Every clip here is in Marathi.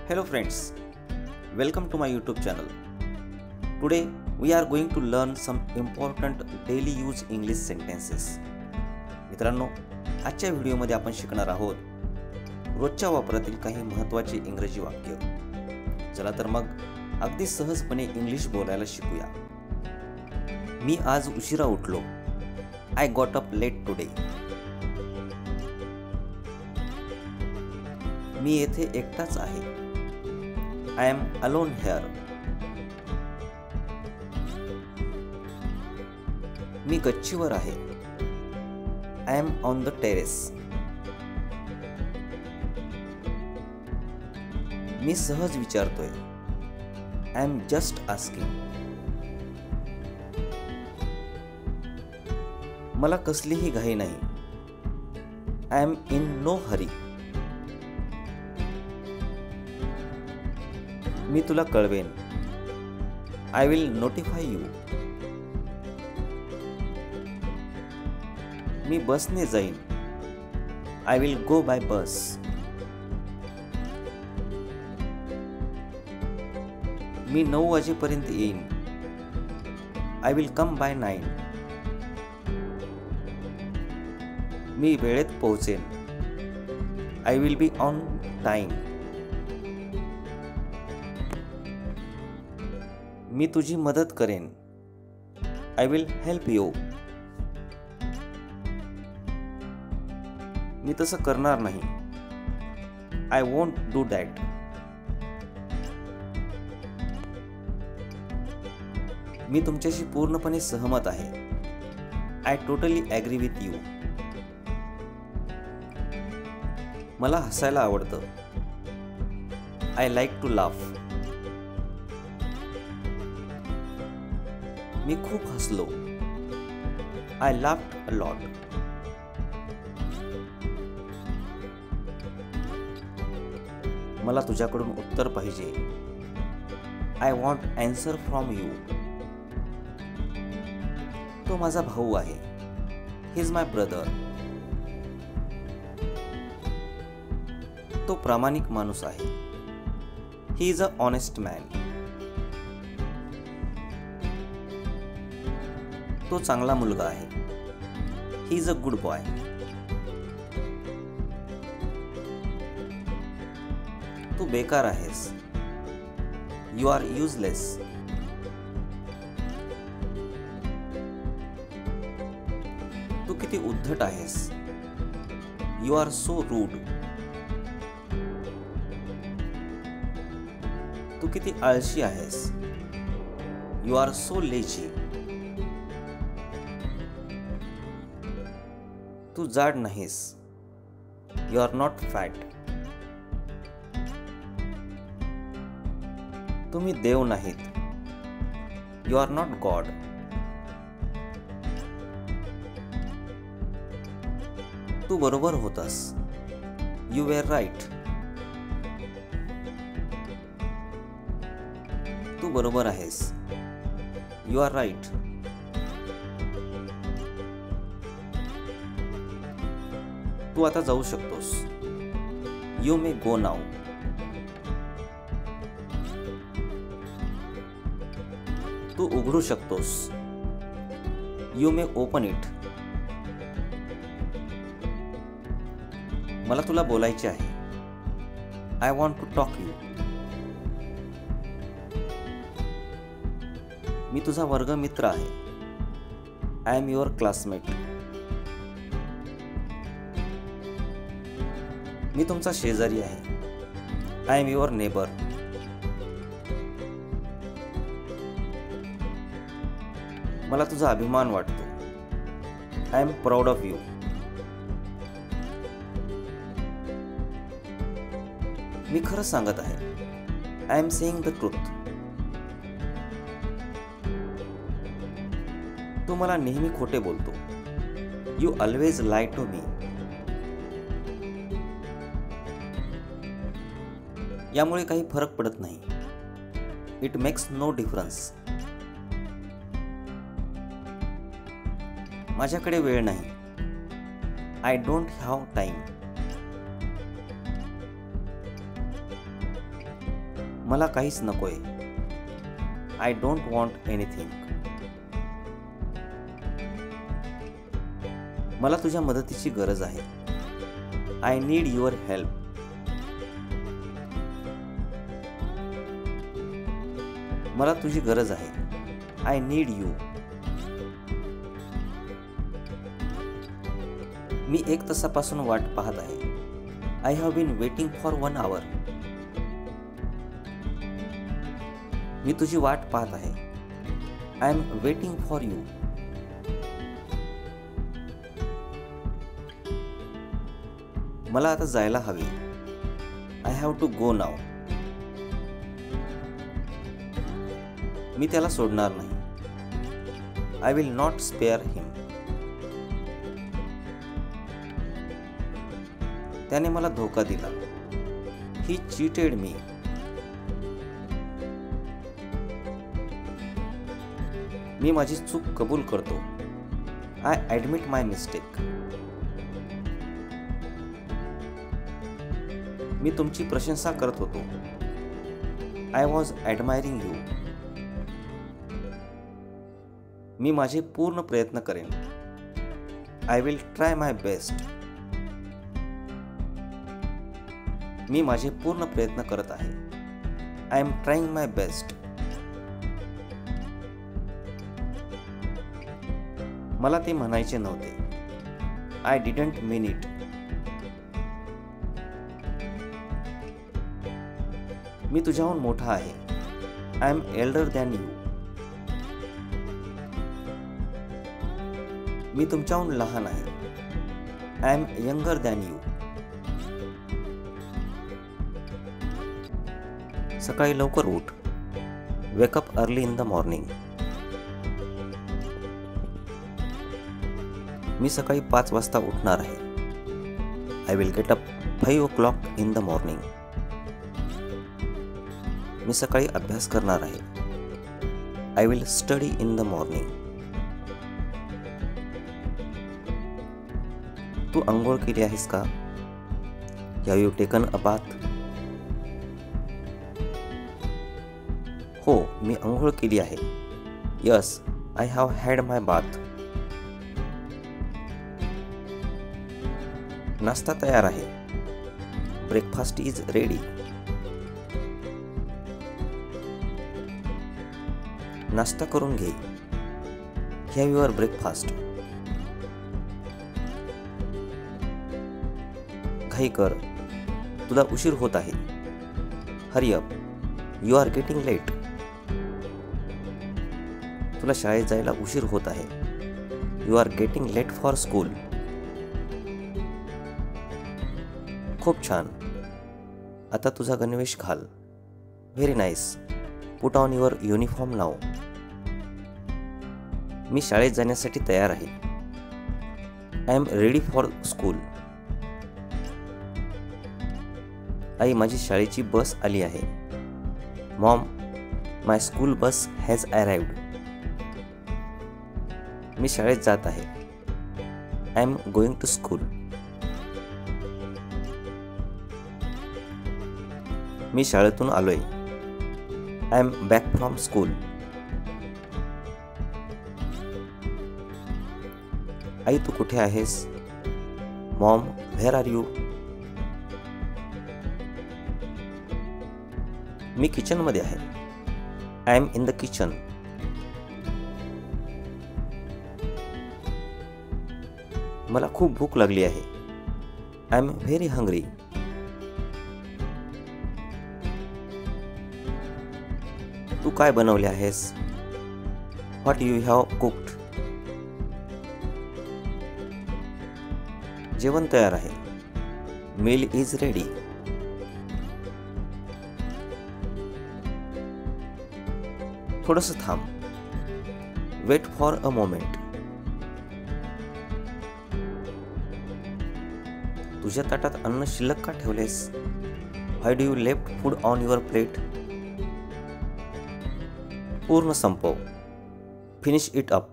Hello friends, welcome to my YouTube channel. Today we are going to learn some important daily use English sentences. मित्रांनो, आजच्या व्हिडिओमध्ये आपण शिकणार आहोत रोजच्या वापरातील काही महत्त्वाची इंग्रजी वाक्य. चला तर मग अगदी सहजपणे इंग्लिश बोलायला शिकूया. मी आज उशिरा उठलो. I got up late today. मी येथे एकटाच आहे. I am alone here. मी गच्चीवर आहे. I am on the terrace. मी सहज विचारतोय. I am just asking. मला कसलीही घाई नाही. I am in no hurry. मी तुला कळवेन. I will notify you. मी बसने जाईन. I will go by bus. मी 9 वाजेपर्यंत येईन. I will come by 9. मी वेळेत पोहोचेन. I will be on time. मी तुझी मदत करेन. I will help you. मी तसं करणार नाही. I won't do that. मी तुमच्याशी पूर्णपणे सहमत आहे. I totally agree with you. मला हसायला आवडतं. I like to laugh. मी खूप हसलो. I laughed a lot. मला तुझ्याकडून उत्तर पाहिजे. I want answer from you. तो माझा भाऊ आहे. He is my brother. तो प्रामाणिक माणूस आहे. He is a honest man. तो चांगला मुलगा आहे. He is a good boy. तू बेकार आहेस. You are useless. तू किती उद्धट आहेस. You are so rude. तू किती आळशी आहेस. You are so lazy. तू जाड नाहीस. You are not fat. तुम्ही देव नाहीत. You are not God. तू बरोबर होतास. You were right. तू बरोबर आहेस. You are right. तू आता जाऊ शकतोस. You may go now. तू उघडू शकतोस. You may open it. मला तुला बोलायचे आहे. I want to talk you. मी तुझा वर्गमित्र आहे. I am your classmate. मी तुमचा शेजारी आहे. I am your neighbor. मला तुझा अभिमान वाटतो. I am proud of you. मी खरं सांगत आहे. I am saying the truth. तू मला नेहमी खोटे बोलतो. You always lie to me. यामुळे काही फरक पडत नाही. It makes no difference. माझ्याकडे वेळ नाही. I don't have time. मला काहीच नकोय. I don't want anything. मला तुझ्या मदतीची गरज आहे. I need your help. मला तुझी गरज आहे. I need you. मी 1 तासापासून वाट पाहत आहे. I have been waiting for 1 hour. मी तुझी वाट पाहत आहे. I am waiting for you. मला आता जायला हवे. I have to go now. मी त्याला सोडणार नाही. I will not spare him. त्याने मला धोका दिला. ही चीटेड मी. मी माझी चूक कबूल करतो. I admit my mistake. मी तुमची प्रशंसा करत होतो. I was admiring you. मी माझे पूर्ण प्रयत्न करेन. I will try my best. मी माझे पूर्ण प्रयत्न करत आहे. I am trying my best. मला ते म्हणायचे नव्हते. I didn't mean it. मी तुझ्याहून मोठा आहे. I am elder than you. मी तुमच्याहून लहान आहे. I am younger than you. सकाळी लवकर उठ. Wake up early in the morning. मी सकाळी 5 वाजता उठणार आहे. I will get up 5 o'clock in the morning. मी सकाळी अभ्यास करणार आहे. I will study in the morning. तू अंघोळ केली आहेस का? Have you taken a bath? हो, मी अंघोळ केली आहे. Yes, I have had my bath. नाश्ता तयार आहे. Breakfast is ready. नाश्ता करून घे. Have your breakfast. घाई कर. तुला उशीर होत आहे. Hurry up. You are getting late. तुला शाळेत जायला उशीर होत आहे. You are getting late for school. खूप छान. आता तुझा गणवेश घाल. Very nice. Put on your uniform now. मी शाळेत जाण्यासाठी तयार आहे. I am ready for school. आई, माझी शाळेची बस आली आहे. Mom, my school bus has arrived. मी शाळेत जात आहे. I am going to school. मी शाळेतून आलोय. I am back from school. आई, तू कुठे आहेस? Mom, where are you? मी किचनमध्ये आहे. I am in the kitchen. मला खूप भूक लागली आहे. I am very hungry. तू काय बनवले आहेस? What you have cooked? जेवण तयार आहे. Meal is ready. थोडंसं थांब. Wait for a moment. तुझ्या ताटात अन्न शिल्लक का ठेवलेस? Why do you left food on your plate? पूर्ण संपव. Finish it up.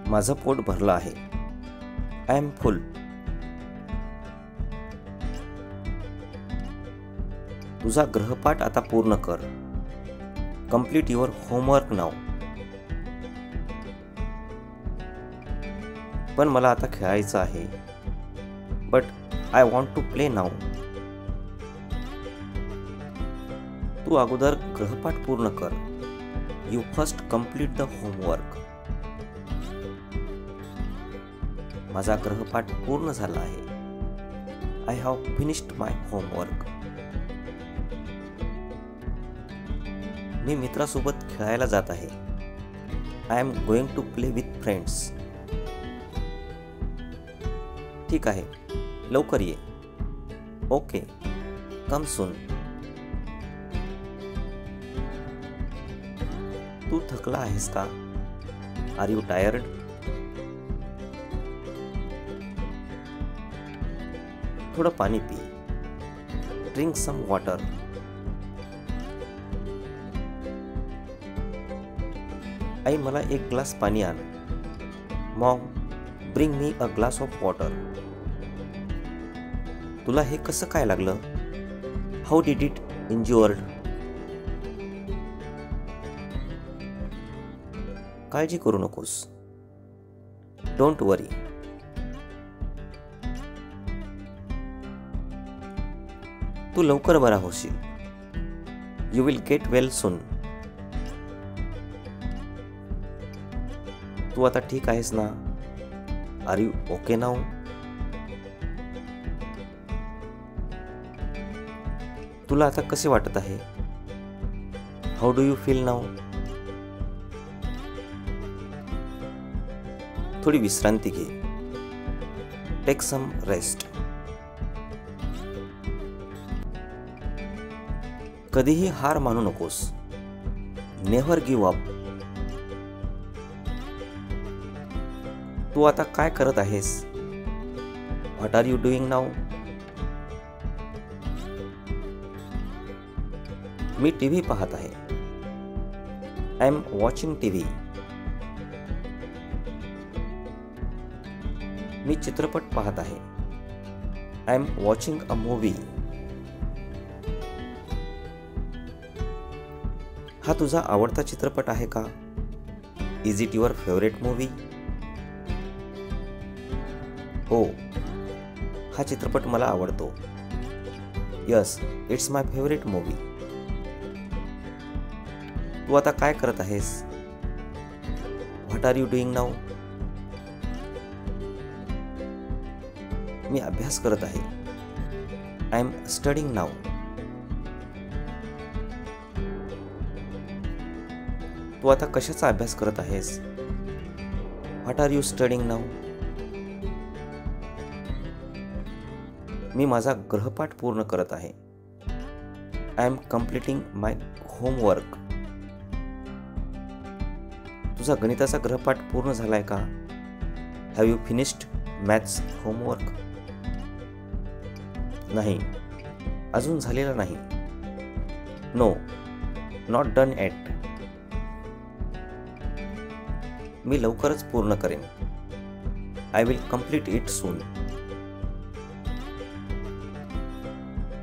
माझं पोट भरलं आहे. I am full. तुझा गृहपाठ आता पूर्ण कर. Complete your homework now. पण मला आता खेळायचं आहे. But I want to play now. तू अगोदर गृहपाठ पूर्ण कर. You first complete the homework. माझा गृहपाठ पूर्ण झाला आहे. I have finished my homework. मी मित्रासोबत खेळायला जात आहे. I am going to play with friends. ठीक आहे, लवकर ये. ओके, कम सून. तू थकला आहेस का? Are you tired? थोडं पाणी पी. Drink some water. आई, मला एक ग्लास पाणी आण. Mom, bring me a glass of water. तुला हे कसं काय लागलं? How did it injured? काळजी करू नकोस. Don't worry. तू लवकर बरा होशील. You will get well soon. तू आता ठीक आहेस ना? Are you okay now? तुला आता कसे वाटत आहे? How do you feel now? थोडी विश्रांती घे. Take some rest. कधीही हार मानू नकोस. Never give up. तू आता काय करत आहेस? What are you doing now? मी टीव्ही पाहत आहे. I am watching TV. मी चित्रपट पाहत आहे. I am watching a movie. हा तुझा आवडता चित्रपट आहे का? Is it your favourite movie? हो, हा चित्रपट मला आवडतो. Yes, it's my favourite movie. तू आता काय करत आहेस? What are you doing now? मी अभ्यास करत आहे. I am studying now. तू आता कशाचा अभ्यास करत आहेस? What are you studying now? मी माझा गृहपाठ पूर्ण करत आहे. I am completing my homework. तुझा गणिताचा गृहपाठ पूर्ण झालाय का? Have you finished maths homework? नाही, अजून झालेला नाही. No, not done yet. मी लवकरच पूर्ण करेन. I will complete it soon.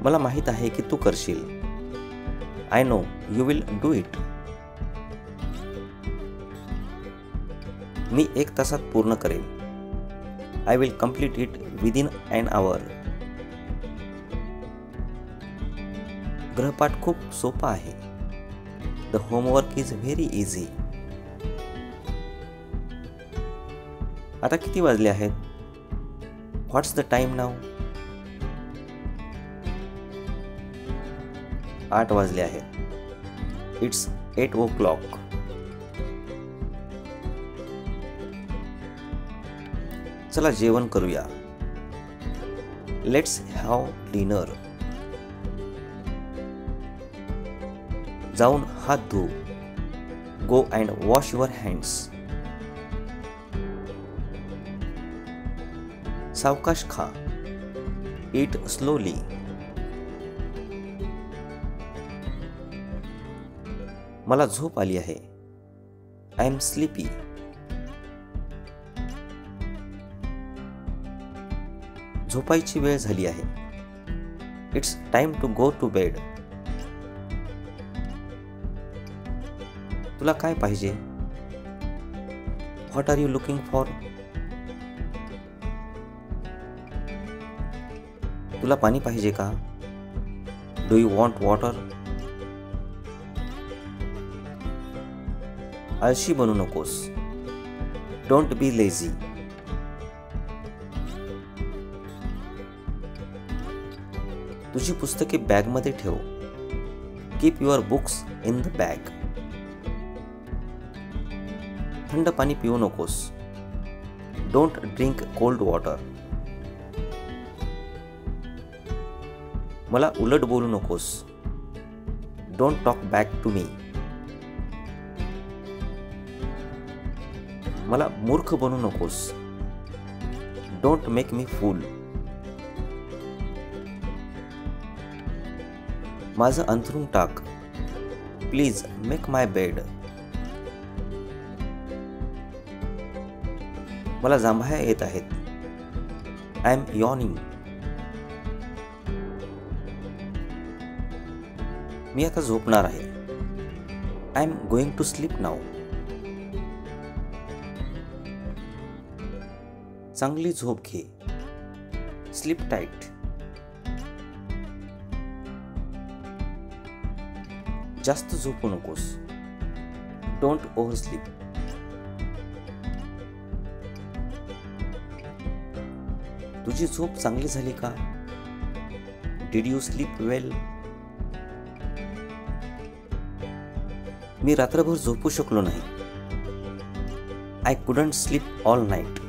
मला माहित आहे की तू करशील. I know you will do it. मी 1 तासात पूर्ण करेन. I will complete it within an hour. गृहपाठ खूप सोपा आहे. The homework is very easy. आता किती वाजले आहेत? व्हॉट्स द टाइम नाऊ? 8 वाजले आहेत. It's 8 o'clock. चला जेवण करूया. Let's have dinner. जाऊन हात धु. Go and wash your hands. सावकाश खा. Eat slowly. मला झोप आली आहे. I am sleepy. झोपायची वेळ झाली आहे. It's time to go to bed. तुला काय पाहिजे? What are you looking for? तुला पाणी पाहिजे का? Do you want water? आळशी बनू नकोस. Don't be lazy. तुझी पुस्तके बॅगमध्ये ठेव. Keep your books in the bag. थंड पाणी पिऊ नकोस. Don't drink cold water. मला उलट बोलू नकोस. Don't talk back to me. मला मूर्ख बनू नकोस. Don't make me fool. माझं अंथरूण टाक. Please make my bed. मला जांभया येत आहेत. I am yawning. मी आता झोपणार आहे. I am going to sleep now. चांगली झोप घे. Sleep tight. जास्त झोपू नकोस. Don't oversleep. तुझी झोप चांगली झाली का? Did you sleep well? मी रात्रभर झोपू शकलो नाही. I couldn't sleep all night.